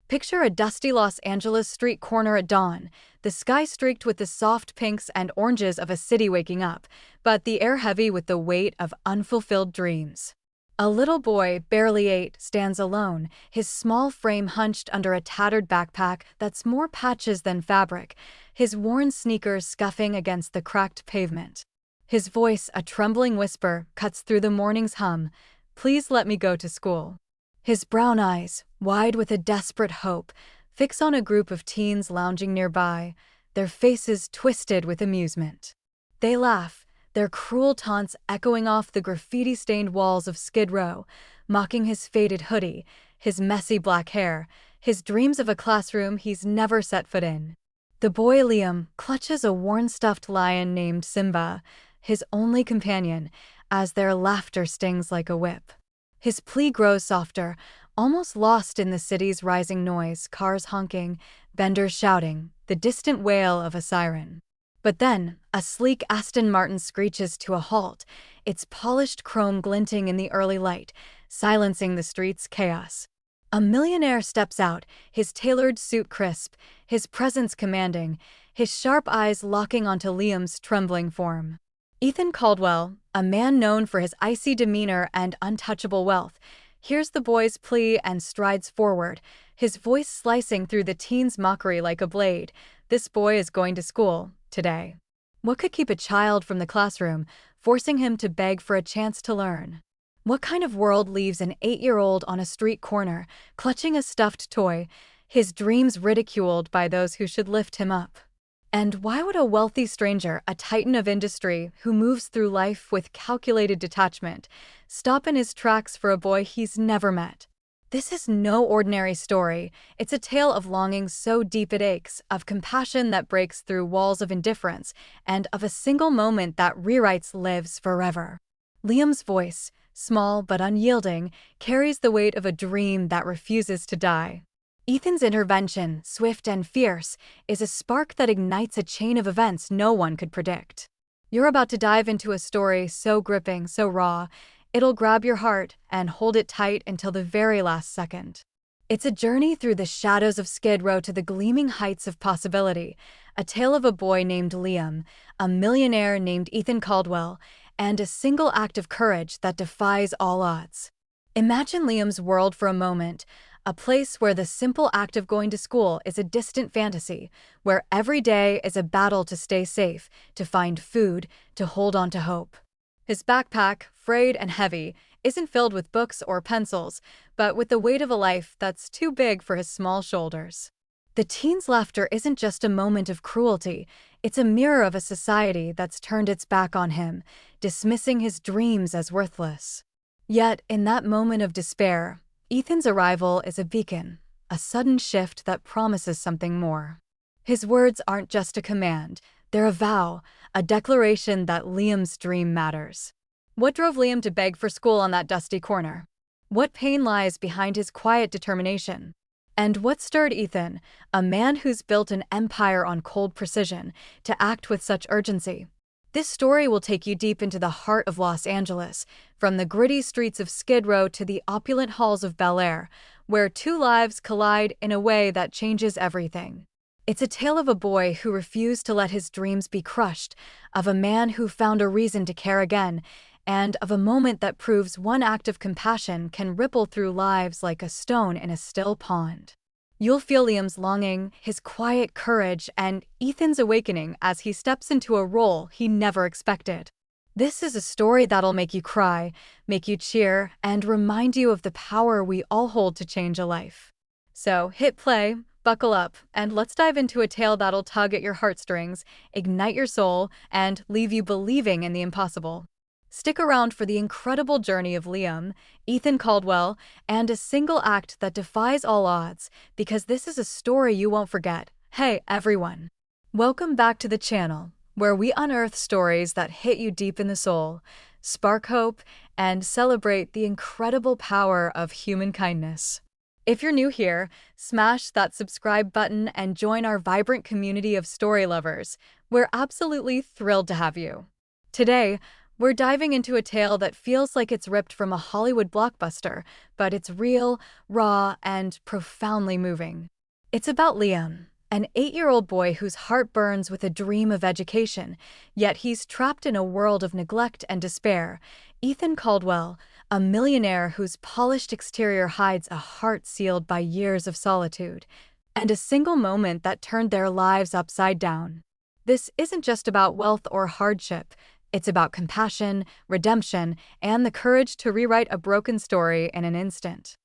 Picture a dusty Los Angeles street corner at dawn, the sky streaked with the soft pinks and oranges of a city waking up, but the air heavy with the weight of unfulfilled dreams. A little boy, barely 8, stands alone, his small frame hunched under a tattered backpack that's more patches than fabric, his worn sneakers scuffing against the cracked pavement. His voice, a trembling whisper, cuts through the morning's hum. "Please let me go to school." His brown eyes, wide with a desperate hope, fix on a group of teens lounging nearby, their faces twisted with amusement. They laugh, their cruel taunts echoing off the graffiti-stained walls of Skid Row, mocking his faded hoodie, his messy black hair, his dreams of a classroom he's never set foot in. The boy Liam clutches a worn stuffed lion named Simba, his only companion, as their laughter stings like a whip. His plea grows softer, almost lost in the city's rising noise, cars honking, vendors shouting, the distant wail of a siren. But then, a sleek Aston Martin screeches to a halt, its polished chrome glinting in the early light, silencing the street's chaos. A millionaire steps out, his tailored suit crisp, his presence commanding, his sharp eyes locking onto Liam's trembling form. Ethan Caldwell, a man known for his icy demeanor and untouchable wealth, hears the boy's plea and strides forward, his voice slicing through the teen's mockery like a blade. This boy is going to school today. What could keep a child from the classroom, forcing him to beg for a chance to learn? What kind of world leaves an 8-year-old on a street corner, clutching a stuffed toy, his dreams ridiculed by those who should lift him up? And why would a wealthy stranger, a titan of industry who moves through life with calculated detachment, stop in his tracks for a boy he's never met? This is no ordinary story. It's a tale of longing so deep it aches, of compassion that breaks through walls of indifference, and of a single moment that rewrites lives forever. Liam's voice, small but unyielding, carries the weight of a dream that refuses to die. Ethan's intervention, swift and fierce, is a spark that ignites a chain of events no one could predict. You're about to dive into a story so gripping, so raw, it'll grab your heart and hold it tight until the very last second. It's a journey through the shadows of Skid Row to the gleaming heights of possibility, a tale of a boy named Liam, a millionaire named Ethan Caldwell, and a single act of courage that defies all odds. Imagine Liam's world for a moment, a place where the simple act of going to school is a distant fantasy, where every day is a battle to stay safe, to find food, to hold on to hope. His backpack, frayed and heavy, isn't filled with books or pencils, but with the weight of a life that's too big for his small shoulders. The teen's laughter isn't just a moment of cruelty, it's a mirror of a society that's turned its back on him, dismissing his dreams as worthless. Yet, in that moment of despair, Ethan's arrival is a beacon, a sudden shift that promises something more. His words aren't just a command, they're a vow, a declaration that Liam's dream matters. What drove Liam to beg for school on that dusty corner? What pain lies behind his quiet determination? And what stirred Ethan, a man who's built an empire on cold precision, to act with such urgency? This story will take you deep into the heart of Los Angeles, from the gritty streets of Skid Row to the opulent halls of Bel Air, where two lives collide in a way that changes everything. It's a tale of a boy who refused to let his dreams be crushed, of a man who found a reason to care again, and of a moment that proves one act of compassion can ripple through lives like a stone in a still pond. You'll feel Liam's longing, his quiet courage, and Ethan's awakening as he steps into a role he never expected. This is a story that'll make you cry, make you cheer, and remind you of the power we all hold to change a life. So hit play, buckle up, and let's dive into a tale that'll tug at your heartstrings, ignite your soul, and leave you believing in the impossible. Stick around for the incredible journey of Liam, Ethan Caldwell, and a single act that defies all odds, because this is a story you won't forget. Hey, everyone! Welcome back to the channel, where we unearth stories that hit you deep in the soul, spark hope, and celebrate the incredible power of human kindness. If you're new here, smash that subscribe button and join our vibrant community of story lovers. We're absolutely thrilled to have you. Today, We're diving into a tale that feels like it's ripped from a Hollywood blockbuster, but it's real, raw, and profoundly moving. It's about Liam, an 8-year-old boy whose heart burns with a dream of education, yet he's trapped in a world of neglect and despair. Ethan Caldwell, a millionaire whose polished exterior hides a heart sealed by years of solitude, and a single moment that turned their lives upside down. This isn't just about wealth or hardship. It's about compassion, redemption, and the courage to rewrite a broken story in an instant.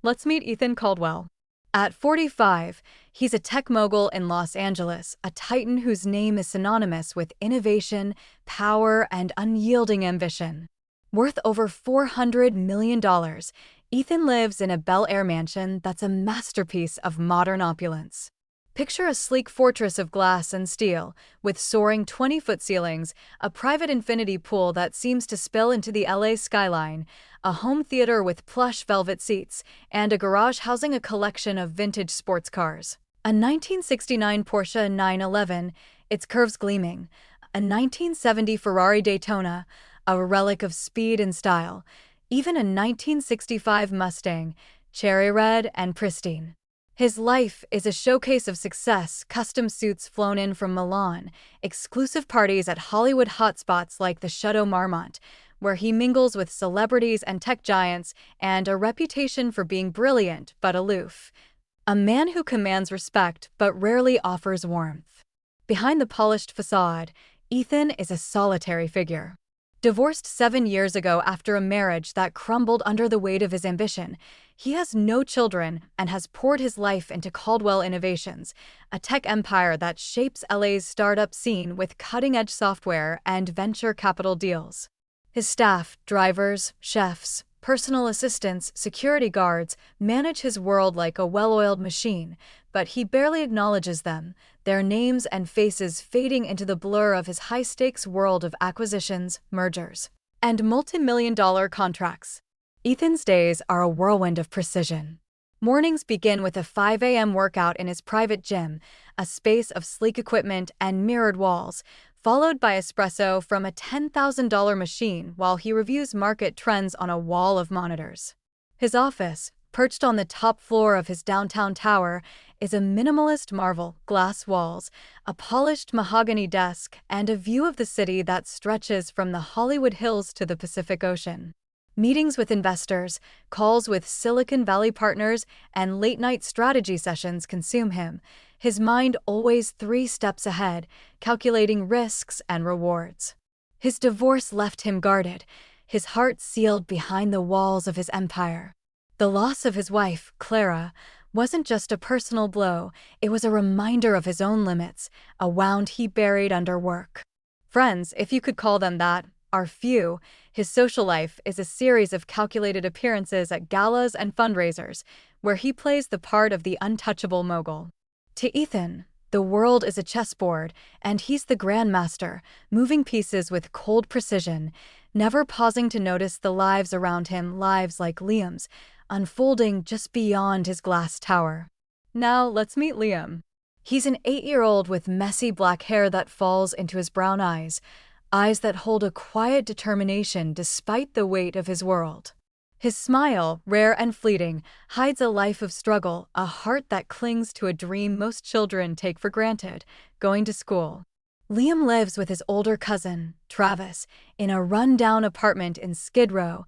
Let's meet Ethan Caldwell. At 45, he's a tech mogul in Los Angeles, a titan whose name is synonymous with innovation, power, and unyielding ambition. Worth over $400 million, Ethan lives in a Bel Air mansion that's a masterpiece of modern opulence. Picture a sleek fortress of glass and steel, with soaring 20-foot ceilings, a private infinity pool that seems to spill into the LA skyline, a home theater with plush velvet seats, and a garage housing a collection of vintage sports cars. A 1969 Porsche 911, its curves gleaming, a 1970 Ferrari Daytona, a relic of speed and style, even a 1965 Mustang, cherry red and pristine. His life is a showcase of success, custom suits flown in from Milan, exclusive parties at Hollywood hotspots like the Chateau Marmont, where he mingles with celebrities and tech giants, and a reputation for being brilliant but aloof. A man who commands respect but rarely offers warmth. Behind the polished facade, Ethan is a solitary figure. Divorced 7 years ago after a marriage that crumbled under the weight of his ambition, he has no children and has poured his life into Caldwell Innovations, a tech empire that shapes LA's startup scene with cutting-edge software and venture capital deals. His staff, drivers, chefs, personal assistants, security guards, manage his world like a well-oiled machine, but he barely acknowledges them, their names and faces fading into the blur of his high-stakes world of acquisitions, mergers, and multi-million-dollar contracts. Ethan's days are a whirlwind of precision. Mornings begin with a 5 a.m. workout in his private gym, a space of sleek equipment and mirrored walls, followed by espresso from a $10,000 machine while he reviews market trends on a wall of monitors. His office, perched on the top floor of his downtown tower, is a minimalist marvel, glass walls, a polished mahogany desk, and a view of the city that stretches from the Hollywood Hills to the Pacific Ocean. Meetings with investors, calls with Silicon Valley partners, and late-night strategy sessions consume him, his mind always 3 steps ahead, calculating risks and rewards. His divorce left him guarded, his heart sealed behind the walls of his empire. The loss of his wife, Clara, wasn't just a personal blow, it was a reminder of his own limits, a wound he buried under work. Friends, if you could call them that, are few. His social life is a series of calculated appearances at galas and fundraisers, where he plays the part of the untouchable mogul. To Ethan, the world is a chessboard, and he's the grandmaster, moving pieces with cold precision, never pausing to notice the lives around him, lives like Liam's, unfolding just beyond his glass tower. Now let's meet Liam. He's an 8-year-old with messy black hair that falls into his brown eyes that hold a quiet determination despite the weight of his world. His smile, rare and fleeting, hides a life of struggle, a heart that clings to a dream most children take for granted, going to school. Liam lives with his older cousin, Travis, in a run-down apartment in Skid Row,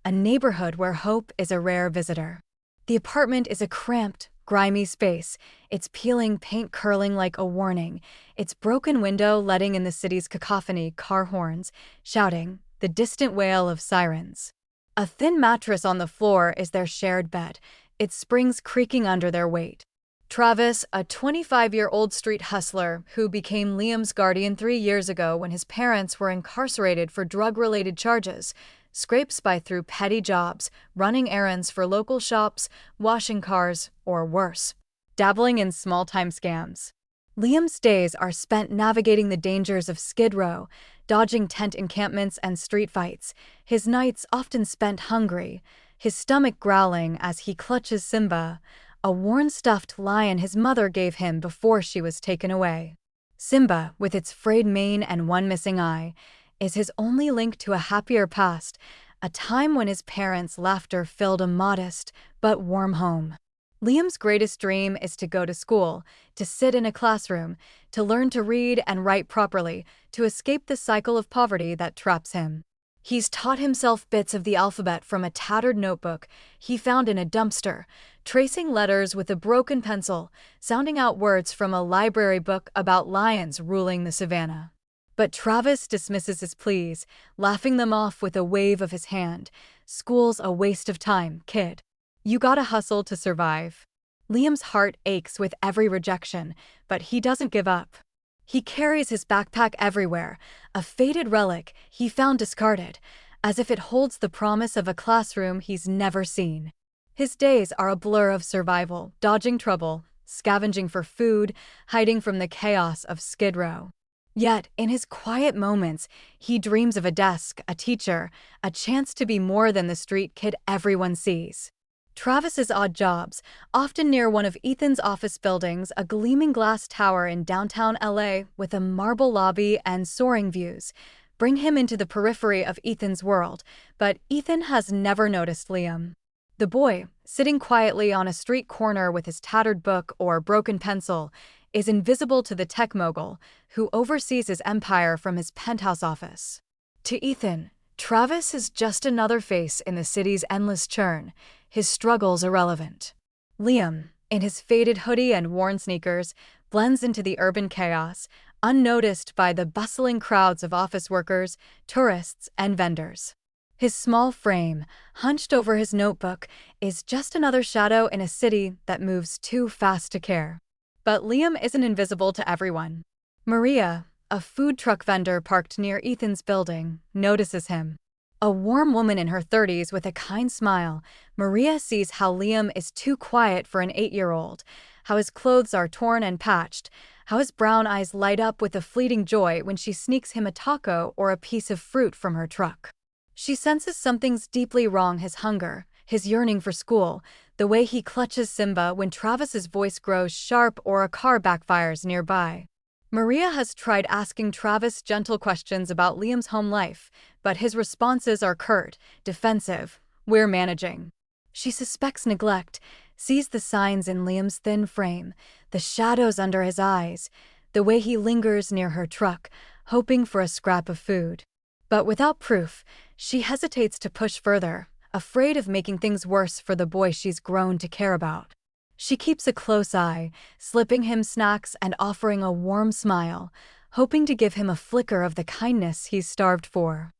a neighborhood where hope is a rare visitor. The apartment is a cramped, grimy space, its peeling paint curling like a warning, its broken window letting in the city's cacophony, car horns, shouting, the distant wail of sirens. A thin mattress on the floor is their shared bed, its springs creaking under their weight. Travis, a 25-year-old street hustler who became Liam's guardian 3 years ago when his parents were incarcerated for drug-related charges, scrapes by through petty jobs, running errands for local shops, washing cars, or worse, dabbling in small-time scams. Liam's days are spent navigating the dangers of Skid Row, dodging tent encampments and street fights, his nights often spent hungry, his stomach growling as he clutches Simba, a worn stuffed lion his mother gave him before she was taken away. Simba, with its frayed mane and one missing eye, is his only link to a happier past, a time when his parents' laughter filled a modest but warm home. Liam's greatest dream is to go to school, to sit in a classroom, to learn to read and write properly, to escape the cycle of poverty that traps him. He's taught himself bits of the alphabet from a tattered notebook he found in a dumpster, tracing letters with a broken pencil, sounding out words from a library book about lions ruling the savannah. But Travis dismisses his pleas, laughing them off with a wave of his hand. "School's a waste of time, kid. You gotta hustle to survive." Liam's heart aches with every rejection, but he doesn't give up. He carries his backpack everywhere, a faded relic he found discarded, as if it holds the promise of a classroom he's never seen. His days are a blur of survival, dodging trouble, scavenging for food, hiding from the chaos of Skid Row. Yet, in his quiet moments, he dreams of a desk, a teacher, a chance to be more than the street kid everyone sees. Travis's odd jobs, often near one of Ethan's office buildings, a gleaming glass tower in downtown LA with a marble lobby and soaring views, bring him into the periphery of Ethan's world, but Ethan has never noticed Liam. The boy, sitting quietly on a street corner with his tattered book or broken pencil, is invisible to the tech mogul, who oversees his empire from his penthouse office. To Ethan, Travis is just another face in the city's endless churn, his struggles irrelevant. Liam, in his faded hoodie and worn sneakers, blends into the urban chaos, unnoticed by the bustling crowds of office workers, tourists, and vendors. His small frame, hunched over his notebook, is just another shadow in a city that moves too fast to care. But Liam isn't invisible to everyone. Maria, a food truck vendor parked near Ethan's building, notices him. A warm woman in her 30s with a kind smile, Maria sees how Liam is too quiet for an 8-year-old, how his clothes are torn and patched, how his brown eyes light up with a fleeting joy when she sneaks him a taco or a piece of fruit from her truck. She senses something's deeply wrong: his hunger, his yearning for school, the way he clutches Simba when Travis's voice grows sharp or a car backfires nearby. Maria has tried asking Travis gentle questions about Liam's home life, but his responses are curt, defensive. "We're managing." She suspects neglect, sees the signs in Liam's thin frame, the shadows under his eyes, the way he lingers near her truck, hoping for a scrap of food. But without proof, she hesitates to push further, afraid of making things worse for the boy she's grown to care about. She keeps a close eye, slipping him snacks and offering a warm smile, hoping to give him a flicker of the kindness he's starved for.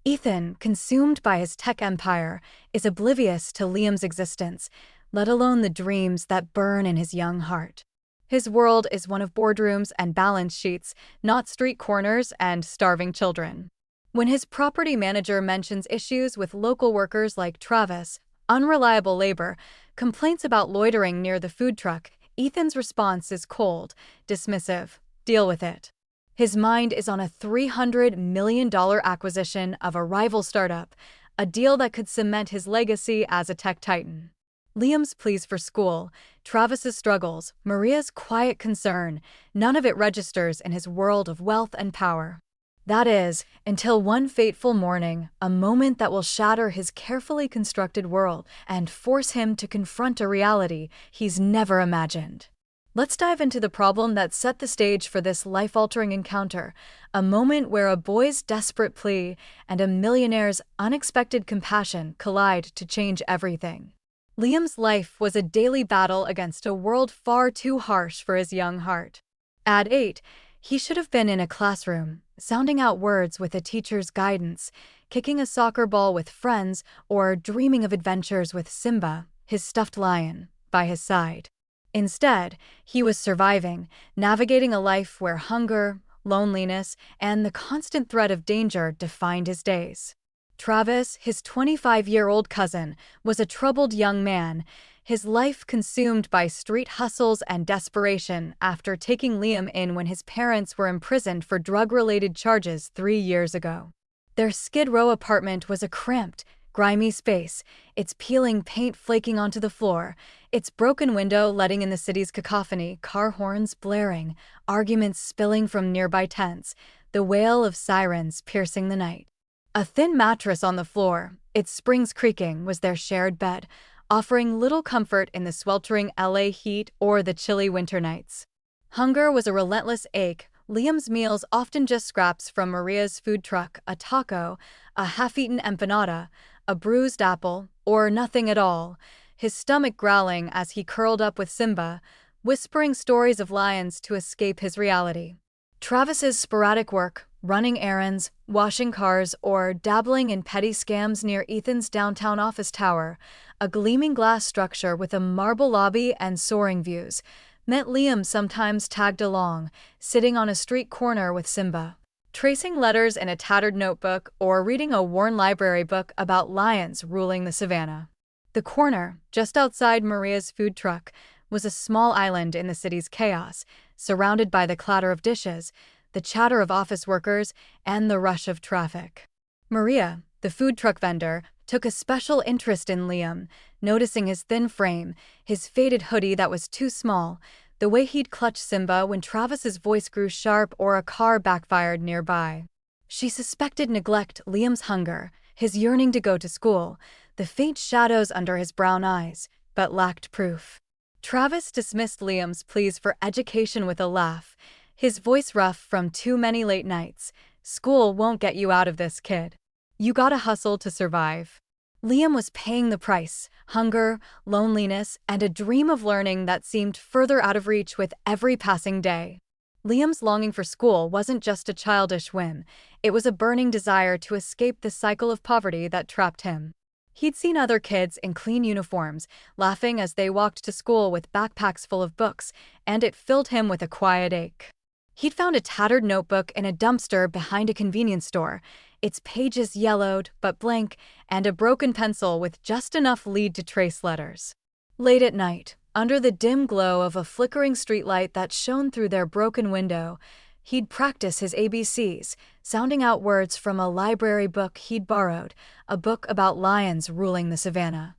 Ethan, consumed by his tech empire, is oblivious to Liam's existence, let alone the dreams that burn in his young heart. His world is one of boardrooms and balance sheets, not street corners and starving children. When his property manager mentions issues with local workers like Travis, unreliable labor, complaints about loitering near the food truck, Ethan's response is cold, dismissive. Deal with it. His mind is on a $300 million acquisition of a rival startup, a deal that could cement his legacy as a tech titan. Liam's pleas for school, Travis's struggles, Maria's quiet concern, none of it registers in his world of wealth and power. That is, until one fateful morning, a moment that will shatter his carefully constructed world and force him to confront a reality he's never imagined. Let's dive into the problem that set the stage for this life-altering encounter, a moment where a boy's desperate plea and a millionaire's unexpected compassion collide to change everything. Liam's life was a daily battle against a world far too harsh for his young heart. At 8, he should have been in a classroom, sounding out words with a teacher's guidance, kicking a soccer ball with friends, or dreaming of adventures with Simba, his stuffed lion, by his side. Instead, he was surviving, navigating a life where hunger, loneliness, and the constant threat of danger defined his days. Travis, his 25-year-old cousin, was a troubled young man, his life consumed by street hustles and desperation after taking Liam in when his parents were imprisoned for drug-related charges 3 years ago. Their Skid Row apartment was a cramped, grimy space, its peeling paint flaking onto the floor, its broken window letting in the city's cacophony, car horns blaring, arguments spilling from nearby tents, the wail of sirens piercing the night. A thin mattress on the floor, its springs creaking, was their shared bed, offering little comfort in the sweltering LA heat or the chilly winter nights. Hunger was a relentless ache. Liam's meals often just scraps from Maria's food truck, a taco, a half-eaten empanada, a bruised apple, or nothing at all, his stomach growling as he curled up with Simba, whispering stories of lions to escape his reality. Travis's sporadic work, running errands, washing cars, or dabbling in petty scams near Ethan's downtown office tower, a gleaming glass structure with a marble lobby and soaring views, meant Liam sometimes tagged along, sitting on a street corner with Simba, tracing letters in a tattered notebook or reading a worn library book about lions ruling the savannah. The corner, just outside Maria's food truck, was a small island in the city's chaos, surrounded by the clatter of dishes, the chatter of office workers, and the rush of traffic. Maria, the food truck vendor, took a special interest in Liam, noticing his thin frame, his faded hoodie that was too small, the way he'd clutch Simba when Travis's voice grew sharp or a car backfired nearby. She suspected neglect, Liam's hunger, his yearning to go to school, the faint shadows under his brown eyes, but lacked proof. Travis dismissed Liam's pleas for education with a laugh, his voice rough from too many late nights. "School won't get you out of this, kid. You gotta hustle to survive." Liam was paying the price: hunger, loneliness, and a dream of learning that seemed further out of reach with every passing day. Liam's longing for school wasn't just a childish whim, it was a burning desire to escape the cycle of poverty that trapped him. He'd seen other kids in clean uniforms, laughing as they walked to school with backpacks full of books, and it filled him with a quiet ache. He'd found a tattered notebook in a dumpster behind a convenience store, its pages yellowed but blank, and a broken pencil with just enough lead to trace letters. Late at night, under the dim glow of a flickering streetlight that shone through their broken window, he'd practice his ABCs, sounding out words from a library book he'd borrowed, a book about lions ruling the savannah,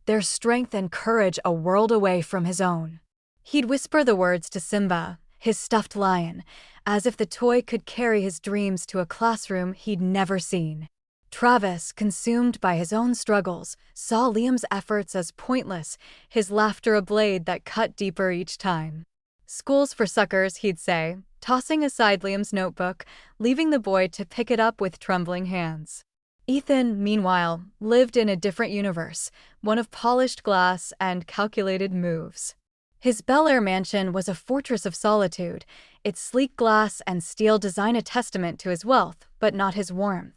their strength and courage a world away from his own. He'd whisper the words to Simba, his stuffed lion, as if the toy could carry his dreams to a classroom he'd never seen. Travis, consumed by his own struggles, saw Liam's efforts as pointless, his laughter a blade that cut deeper each time. "School's for suckers," he'd say, tossing aside Liam's notebook, leaving the boy to pick it up with trembling hands. Ethan, meanwhile, lived in a different universe, one of polished glass and calculated moves. His Bel Air mansion was a fortress of solitude, its sleek glass and steel design a testament to his wealth, but not his warmth.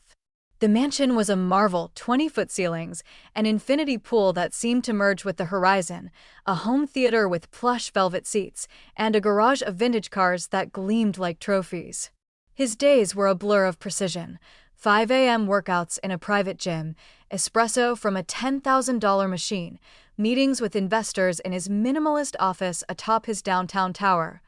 The mansion was a marvel: 20-foot ceilings, an infinity pool that seemed to merge with the horizon, a home theater with plush velvet seats, and a garage of vintage cars that gleamed like trophies. His days were a blur of precision: 5 a.m. workouts in a private gym, espresso from a $10,000 machine, meetings with investors in his minimalist office atop his downtown tower,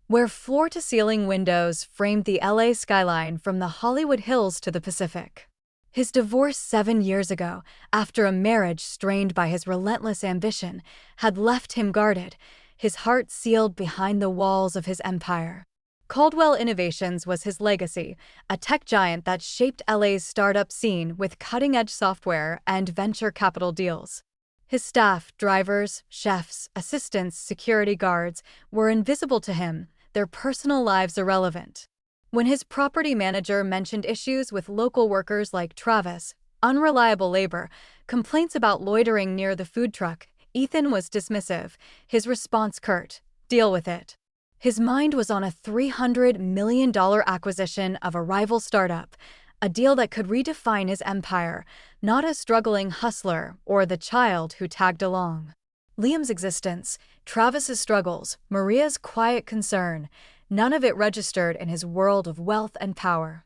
where floor-to-ceiling windows framed the LA skyline from the Hollywood Hills to the Pacific. His divorce 7 years ago, after a marriage strained by his relentless ambition, had left him guarded, his heart sealed behind the walls of his empire. Caldwell Innovations was his legacy, a tech giant that shaped LA's startup scene with cutting-edge software and venture capital deals. His staff, drivers, chefs, assistants, security guards, were invisible to him, their personal lives irrelevant. When his property manager mentioned issues with local workers like Travis, unreliable labor, complaints about loitering near the food truck, Ethan was dismissive, his response curt: "Deal with it." His mind was on a $300 million acquisition of a rival startup, a deal that could redefine his empire, not a struggling hustler or the child who tagged along. Liam's existence, Travis's struggles, Maria's quiet concern, none of it registered in his world of wealth and power.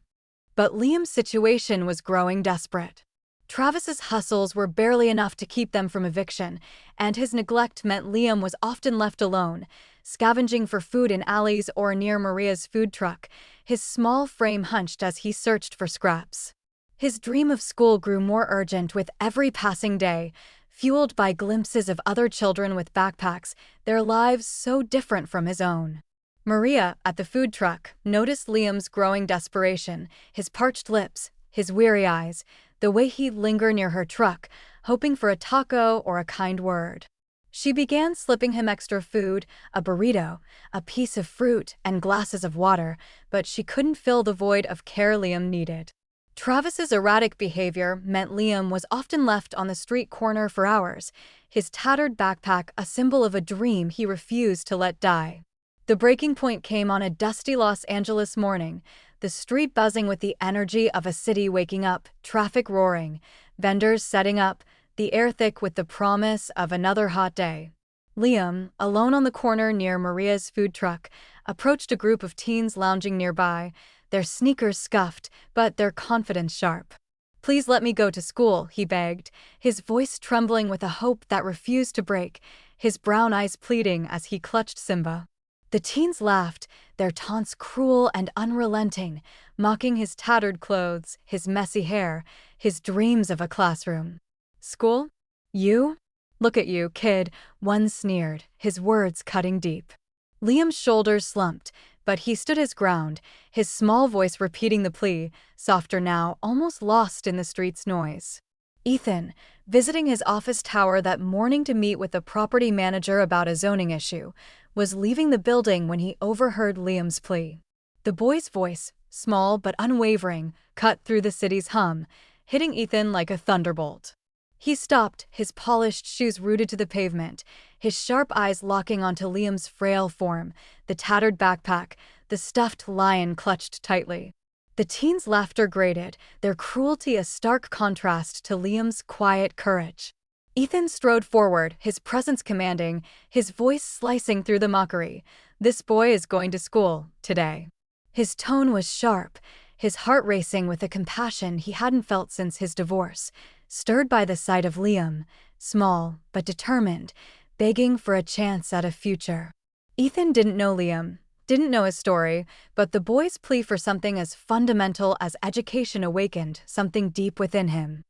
But Liam's situation was growing desperate. Travis's hustles were barely enough to keep them from eviction, and his neglect meant Liam was often left alone, scavenging for food in alleys or near Maria's food truck, his small frame hunched as he searched for scraps. His dream of school grew more urgent with every passing day, fueled by glimpses of other children with backpacks, their lives so different from his own. Maria, at the food truck, noticed Liam's growing desperation, his parched lips, his weary eyes, the way he'd linger near her truck, hoping for a taco or a kind word. She began slipping him extra food, a burrito, a piece of fruit, and glasses of water, but she couldn't fill the void of care Liam needed. Travis's erratic behavior meant Liam was often left on the street corner for hours, his tattered backpack a symbol of a dream he refused to let die. The breaking point came on a dusty Los Angeles morning, the street buzzing with the energy of a city waking up, traffic roaring, vendors setting up, the air thick with the promise of another hot day. Liam, alone on the corner near Maria's food truck, approached a group of teens lounging nearby, their sneakers scuffed, but their confidence sharp. "Please let me go to school," he begged, his voice trembling with a hope that refused to break, his brown eyes pleading as he clutched Simba. The teens laughed, their taunts cruel and unrelenting, mocking his tattered clothes, his messy hair, his dreams of a classroom. "School? You? Look at you, kid," one sneered, his words cutting deep. Liam's shoulders slumped, but he stood his ground, his small voice repeating the plea, softer now, almost lost in the street's noise. Ethan, visiting his office tower that morning to meet with the property manager about a zoning issue, was leaving the building when he overheard Liam's plea. The boy's voice, small but unwavering, cut through the city's hum, hitting Ethan like a thunderbolt. He stopped, his polished shoes rooted to the pavement, his sharp eyes locking onto Liam's frail form, the tattered backpack, the stuffed lion clutched tightly. The teens' laughter grated, their cruelty a stark contrast to Liam's quiet courage. Ethan strode forward, his presence commanding, his voice slicing through the mockery. "This boy is going to school, today." His tone was sharp, his heart racing with a compassion he hadn't felt since his divorce, stirred by the sight of Liam, small but determined, begging for a chance at a future. Ethan didn't know Liam, didn't know his story, but the boy's plea for something as fundamental as education awakened something deep within him.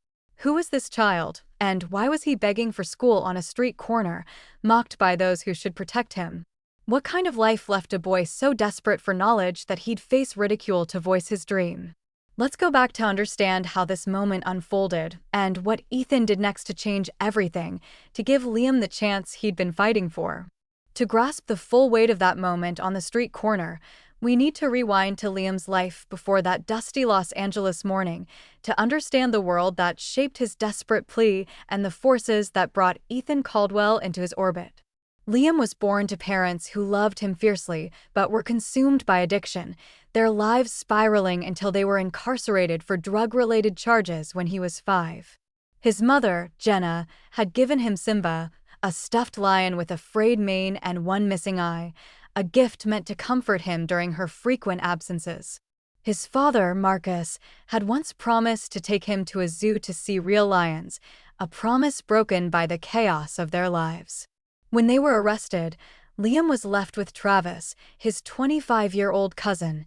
Who was this child, and why was he begging for school on a street corner, mocked by those who should protect him? What kind of life left a boy so desperate for knowledge that he'd face ridicule to voice his dream? Let's go back to understand how this moment unfolded and what Ethan did next to change everything, to give Liam the chance he'd been fighting for. To grasp the full weight of that moment on the street corner, we need to rewind to Liam's life before that dusty Los Angeles morning to understand the world that shaped his desperate plea and the forces that brought Ethan Caldwell into his orbit. Liam was born to parents who loved him fiercely but were consumed by addiction, their lives spiraling until they were incarcerated for drug-related charges when he was 5. His mother, Jenna, had given him Simba, a stuffed lion with a frayed mane and one missing eye, a gift meant to comfort him during her frequent absences. His father, Marcus, had once promised to take him to a zoo to see real lions, a promise broken by the chaos of their lives. When they were arrested, Liam was left with Travis, his 25-year-old cousin,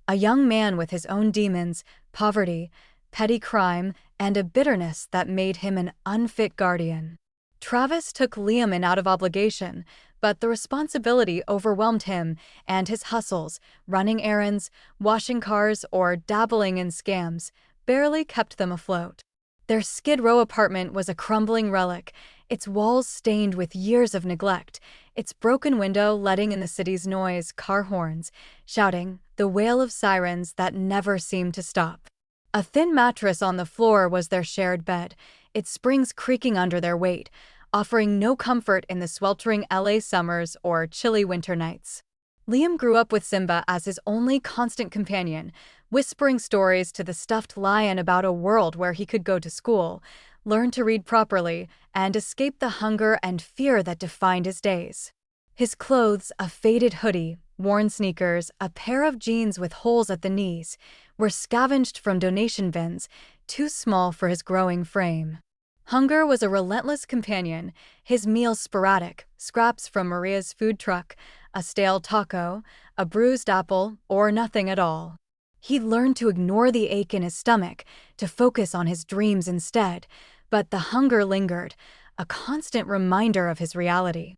a young man with his own demons, poverty, petty crime, and a bitterness that made him an unfit guardian. Travis took Liam in out of obligation, but the responsibility overwhelmed him, and his hustles, running errands, washing cars, or dabbling in scams, barely kept them afloat. Their Skid Row apartment was a crumbling relic, its walls stained with years of neglect, its broken window letting in the city's noise, car horns, shouting, the wail of sirens that never seemed to stop. A thin mattress on the floor was their shared bed, its springs creaking under their weight, offering no comfort in the sweltering LA summers or chilly winter nights. Liam grew up with Simba as his only constant companion, whispering stories to the stuffed lion about a world where he could go to school, learn to read properly, and escape the hunger and fear that defined his days. His clothes, a faded hoodie, worn sneakers, a pair of jeans with holes at the knees, were scavenged from donation bins, too small for his growing frame. Hunger was a relentless companion, his meals sporadic, scraps from Maria's food truck, a stale taco, a bruised apple, or nothing at all. He learned to ignore the ache in his stomach, to focus on his dreams instead, but the hunger lingered, a constant reminder of his reality.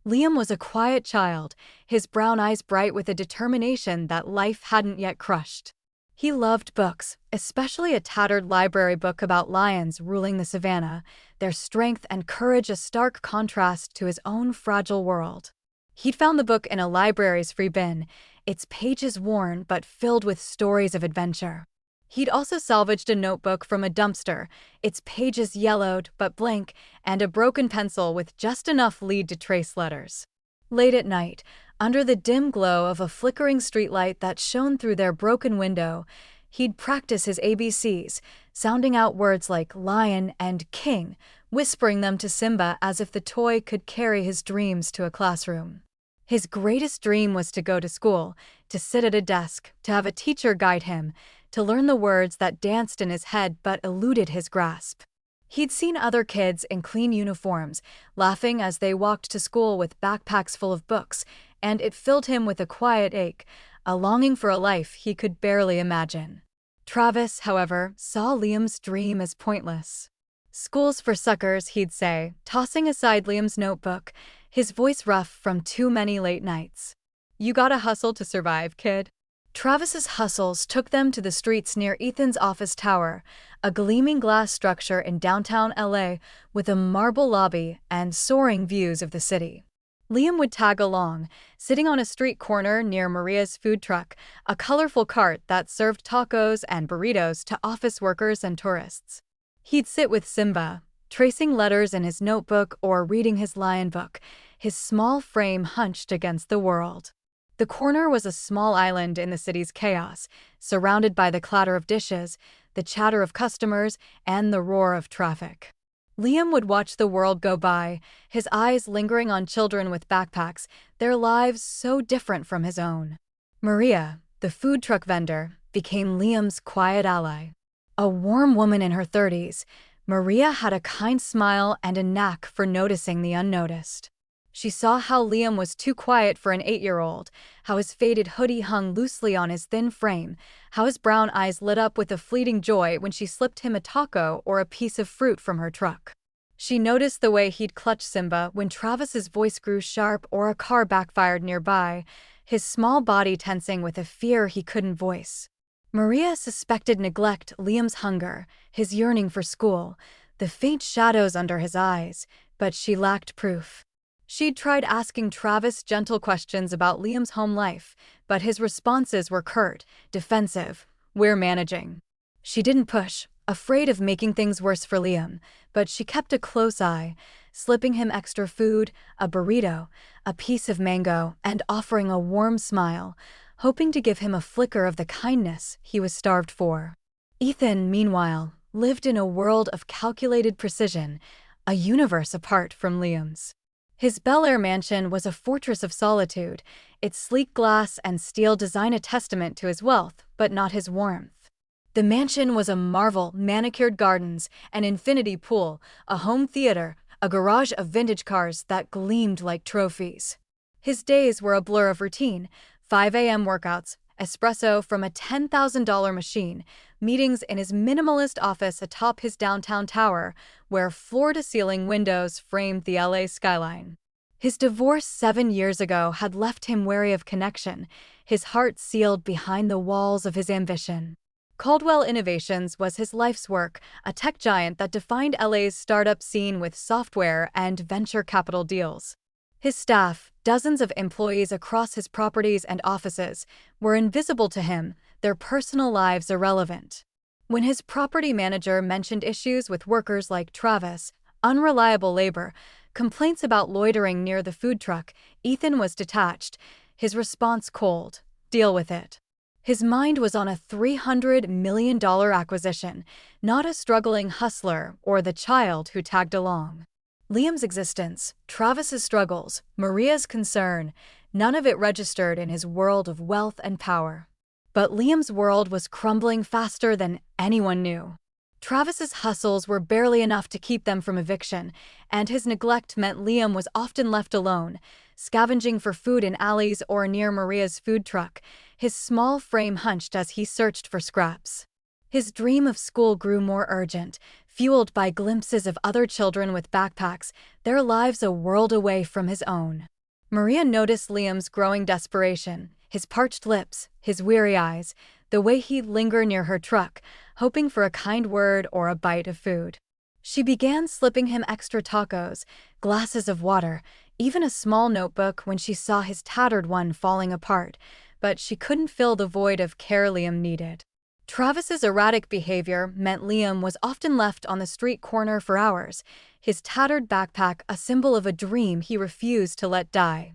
Liam was a quiet child, his brown eyes bright with a determination that life hadn't yet crushed. He loved books, especially a tattered library book about lions ruling the savannah, their strength and courage a stark contrast to his own fragile world. He'd found the book in a library's free bin, its pages worn but filled with stories of adventure. He'd also salvaged a notebook from a dumpster, its pages yellowed but blank, and a broken pencil with just enough lead to trace letters. Late at night, under the dim glow of a flickering streetlight that shone through their broken window, he'd practice his ABCs, sounding out words like lion and king, whispering them to Simba as if the toy could carry his dreams to a classroom. His greatest dream was to go to school, to sit at a desk, to have a teacher guide him, to learn the words that danced in his head but eluded his grasp. He'd seen other kids in clean uniforms, laughing as they walked to school with backpacks full of books, and it filled him with a quiet ache, a longing for a life he could barely imagine. Travis, however, saw Liam's dream as pointless. "School's for suckers," he'd say, tossing aside Liam's notebook, his voice rough from too many late nights. "You gotta hustle to survive, kid." Travis's hustles took them to the streets near Ethan's office tower, a gleaming glass structure in downtown LA with a marble lobby and soaring views of the city. Liam would tag along, sitting on a street corner near Maria's food truck, a colorful cart that served tacos and burritos to office workers and tourists. He'd sit with Simba, tracing letters in his notebook or reading his lion book, his small frame hunched against the world. The corner was a small island in the city's chaos, surrounded by the clatter of dishes, the chatter of customers, and the roar of traffic. Liam would watch the world go by, his eyes lingering on children with backpacks, their lives so different from his own. Maria, the food truck vendor, became Liam's quiet ally. A warm woman in her 30s, Maria had a kind smile and a knack for noticing the unnoticed. She saw how Liam was too quiet for an 8-year-old, how his faded hoodie hung loosely on his thin frame, how his brown eyes lit up with a fleeting joy when she slipped him a taco or a piece of fruit from her truck. She noticed the way he'd clutch Simba when Travis's voice grew sharp or a car backfired nearby, his small body tensing with a fear he couldn't voice. Maria suspected neglect Liam's hunger, his yearning for school, the faint shadows under his eyes, but she lacked proof. She'd tried asking Travis gentle questions about Liam's home life, but his responses were curt, defensive. "We're managing." She didn't push, afraid of making things worse for Liam, but she kept a close eye, slipping him extra food, a burrito, a piece of mango, and offering a warm smile, hoping to give him a flicker of the kindness he was starved for. Ethan, meanwhile, lived in a world of calculated precision, a universe apart from Liam's. His Bel Air mansion was a fortress of solitude, its sleek glass and steel design a testament to his wealth, but not his warmth. The mansion was a marvel, manicured gardens, an infinity pool, a home theater, a garage of vintage cars that gleamed like trophies. His days were a blur of routine, 5 a.m. workouts, espresso from a $10,000 machine, meetings in his minimalist office atop his downtown tower, where floor-to-ceiling windows framed the LA skyline. His divorce 7 years ago had left him wary of connection, his heart sealed behind the walls of his ambition. Caldwell Innovations was his life's work, a tech giant that defined LA's startup scene with software and venture capital deals. His staff, dozens of employees across his properties and offices, were invisible to him, their personal lives irrelevant. When his property manager mentioned issues with workers like Travis, unreliable labor, complaints about loitering near the food truck, Ethan was detached, his response cold. Deal with it. His mind was on a $300 million acquisition, not a struggling hustler or the child who tagged along. Liam's existence, Travis's struggles, Maria's concern, none of it registered in his world of wealth and power. But Liam's world was crumbling faster than anyone knew. Travis's hustles were barely enough to keep them from eviction, and his neglect meant Liam was often left alone, scavenging for food in alleys or near Maria's food truck, his small frame hunched as he searched for scraps. His dream of school grew more urgent, fueled by glimpses of other children with backpacks, their lives a world away from his own. Maria noticed Liam's growing desperation, his parched lips, his weary eyes, the way he'd linger near her truck, hoping for a kind word or a bite of food. She began slipping him extra tacos, glasses of water, even a small notebook when she saw his tattered one falling apart, but she couldn't fill the void of care Liam needed. Travis's erratic behavior meant Liam was often left on the street corner for hours, his tattered backpack a symbol of a dream he refused to let die.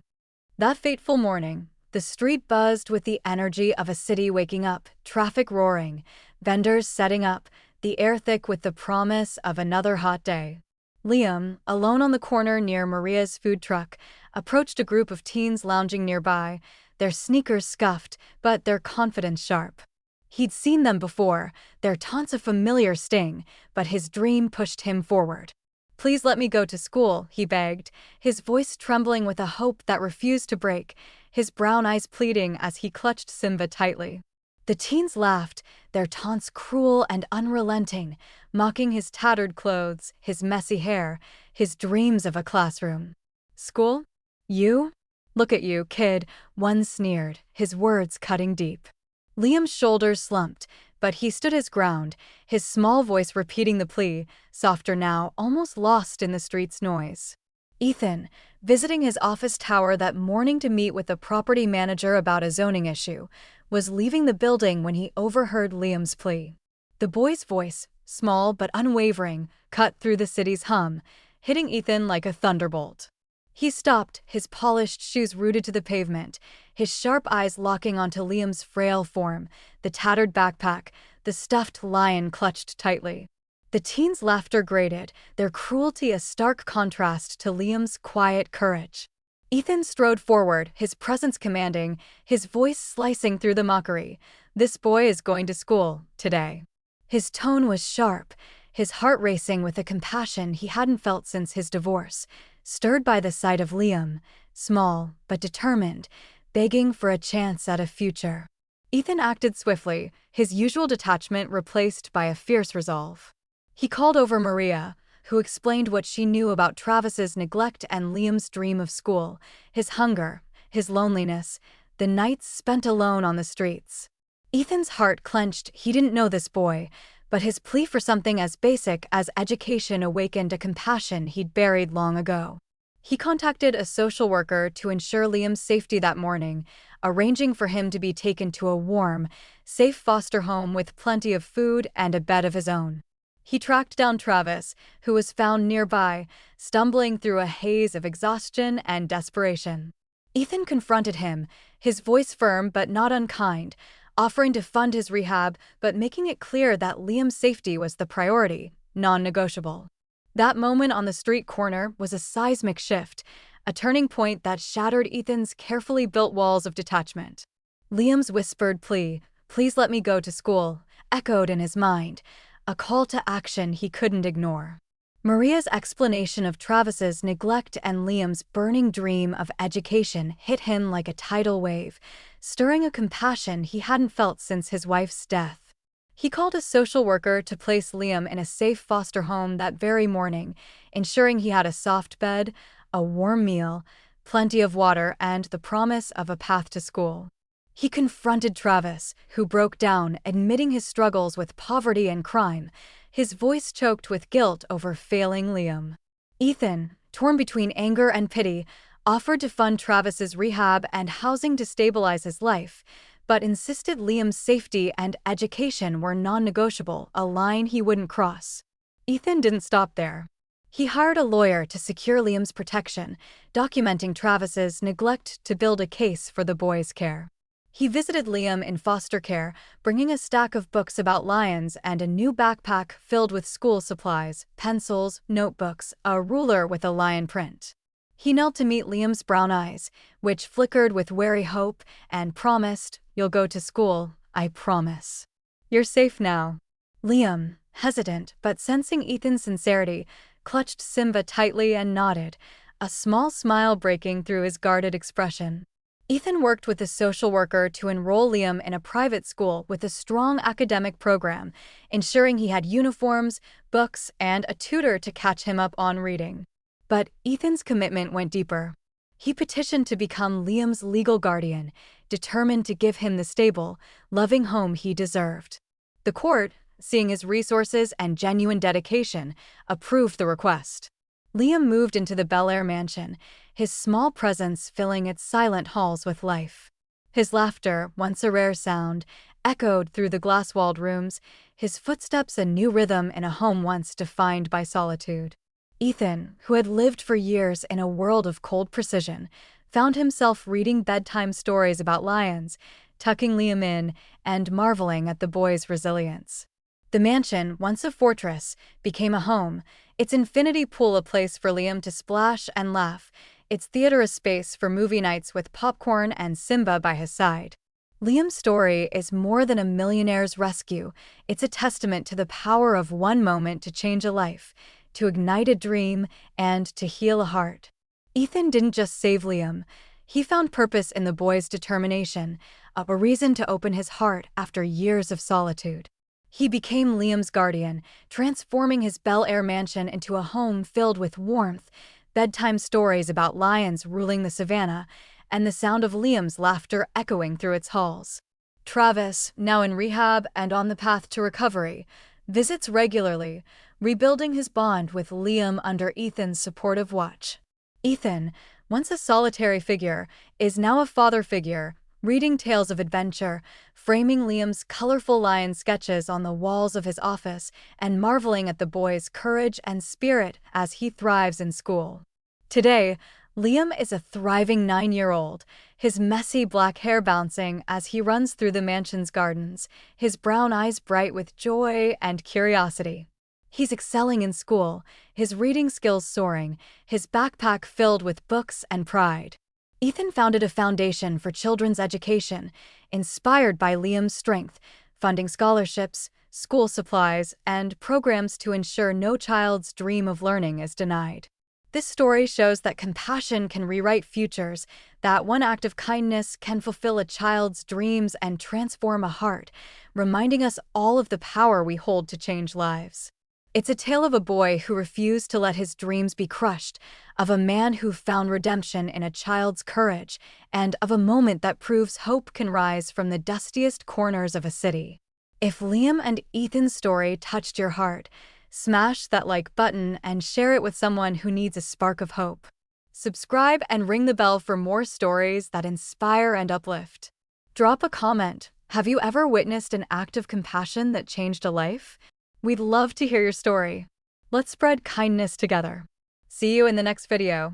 That fateful morning, the street buzzed with the energy of a city waking up, traffic roaring, vendors setting up, the air thick with the promise of another hot day. Liam, alone on the corner near Maria's food truck, approached a group of teens lounging nearby, their sneakers scuffed, but their confidence sharp. He'd seen them before, their taunts a familiar sting, but his dream pushed him forward. "Please let me go to school," he begged, his voice trembling with a hope that refused to break, his brown eyes pleading as he clutched Simba tightly. The teens laughed, their taunts cruel and unrelenting, mocking his tattered clothes, his messy hair, his dreams of a classroom. "School? You? Look at you, kid," one sneered, his words cutting deep. Liam's shoulders slumped, but he stood his ground, his small voice repeating the plea, softer now, almost lost in the street's noise. Ethan, visiting his office tower that morning to meet with the property manager about a zoning issue, was leaving the building when he overheard Liam's plea. The boy's voice, small but unwavering, cut through the city's hum, hitting Ethan like a thunderbolt. He stopped, his polished shoes rooted to the pavement, his sharp eyes locking onto Liam's frail form, the tattered backpack, the stuffed lion clutched tightly. The teens' laughter grated, their cruelty a stark contrast to Liam's quiet courage. Ethan strode forward, his presence commanding, his voice slicing through the mockery. "This boy is going to school, today." His tone was sharp, his heart racing with a compassion he hadn't felt since his divorce, stirred by the sight of Liam, small but determined, begging for a chance at a future. Ethan acted swiftly, his usual detachment replaced by a fierce resolve. He called over Maria, who explained what she knew about Travis's neglect and Liam's dream of school, his hunger, his loneliness, the nights spent alone on the streets. Ethan's heart clenched. He didn't know this boy, but his plea for something as basic as education awakened a compassion he'd buried long ago. He contacted a social worker to ensure Liam's safety that morning, arranging for him to be taken to a warm, safe foster home with plenty of food and a bed of his own. He tracked down Travis, who was found nearby, stumbling through a haze of exhaustion and desperation. Ethan confronted him, his voice firm but not unkind, offering to fund his rehab but making it clear that Liam's safety was the priority, non-negotiable. That moment on the street corner was a seismic shift, a turning point that shattered Ethan's carefully built walls of detachment. Liam's whispered plea, "Please let me go to school," echoed in his mind, a call to action he couldn't ignore. Maria's explanation of Travis's neglect and Liam's burning dream of education hit him like a tidal wave, stirring a compassion he hadn't felt since his wife's death. He called a social worker to place Liam in a safe foster home that very morning, ensuring he had a soft bed, a warm meal, plenty of water, and the promise of a path to school. He confronted Travis, who broke down, admitting his struggles with poverty and crime, his voice choked with guilt over failing Liam. Ethan, torn between anger and pity, offered to fund Travis's rehab and housing to stabilize his life, but insisted Liam's safety and education were non-negotiable, a line he wouldn't cross. Ethan didn't stop there. He hired a lawyer to secure Liam's protection, documenting Travis's neglect to build a case for the boy's care. He visited Liam in foster care, bringing a stack of books about lions and a new backpack filled with school supplies, pencils, notebooks, a ruler with a lion print. He knelt to meet Liam's brown eyes, which flickered with wary hope, and promised, "You'll go to school, I promise. You're safe now." Liam, hesitant but sensing Ethan's sincerity, clutched Simba tightly and nodded, a small smile breaking through his guarded expression. Ethan worked with a social worker to enroll Liam in a private school with a strong academic program, ensuring he had uniforms, books, and a tutor to catch him up on reading. But Ethan's commitment went deeper. He petitioned to become Liam's legal guardian, determined to give him the stable, loving home he deserved. The court, seeing his resources and genuine dedication, approved the request. Liam moved into the Bel Air mansion, his small presence filling its silent halls with life. His laughter, once a rare sound, echoed through the glass-walled rooms, his footsteps a new rhythm in a home once defined by solitude. Ethan, who had lived for years in a world of cold precision, found himself reading bedtime stories about lions, tucking Liam in, and marveling at the boy's resilience. The mansion, once a fortress, became a home, its infinity pool a place for Liam to splash and laugh, its theater a space for movie nights with popcorn and Simba by his side. Liam's story is more than a millionaire's rescue. It's a testament to the power of one moment to change a life, to ignite a dream, and to heal a heart. Ethan didn't just save Liam. He found purpose in the boy's determination, a reason to open his heart after years of solitude. He became Liam's guardian, transforming his Bel Air mansion into a home filled with warmth, bedtime stories about lions ruling the savannah, and the sound of Liam's laughter echoing through its halls. Travis, now in rehab and on the path to recovery, visits regularly, rebuilding his bond with Liam under Ethan's supportive watch. Ethan, once a solitary figure, is now a father figure, reading tales of adventure, framing Liam's colorful lion sketches on the walls of his office, and marveling at the boy's courage and spirit as he thrives in school. Today, Liam is a thriving 9-year-old, his messy black hair bouncing as he runs through the mansion's gardens, his brown eyes bright with joy and curiosity. He's excelling in school, his reading skills soaring, his backpack filled with books and pride. Ethan founded a foundation for children's education, inspired by Liam's strength, funding scholarships, school supplies, and programs to ensure no child's dream of learning is denied. This story shows that compassion can rewrite futures, that one act of kindness can fulfill a child's dreams and transform a heart, reminding us all of the power we hold to change lives. It's a tale of a boy who refused to let his dreams be crushed, of a man who found redemption in a child's courage, and of a moment that proves hope can rise from the dustiest corners of a city. If Liam and Ethan's story touched your heart, smash that like button and share it with someone who needs a spark of hope. Subscribe and ring the bell for more stories that inspire and uplift. Drop a comment. Have you ever witnessed an act of compassion that changed a life? We'd love to hear your story. Let's spread kindness together. See you in the next video.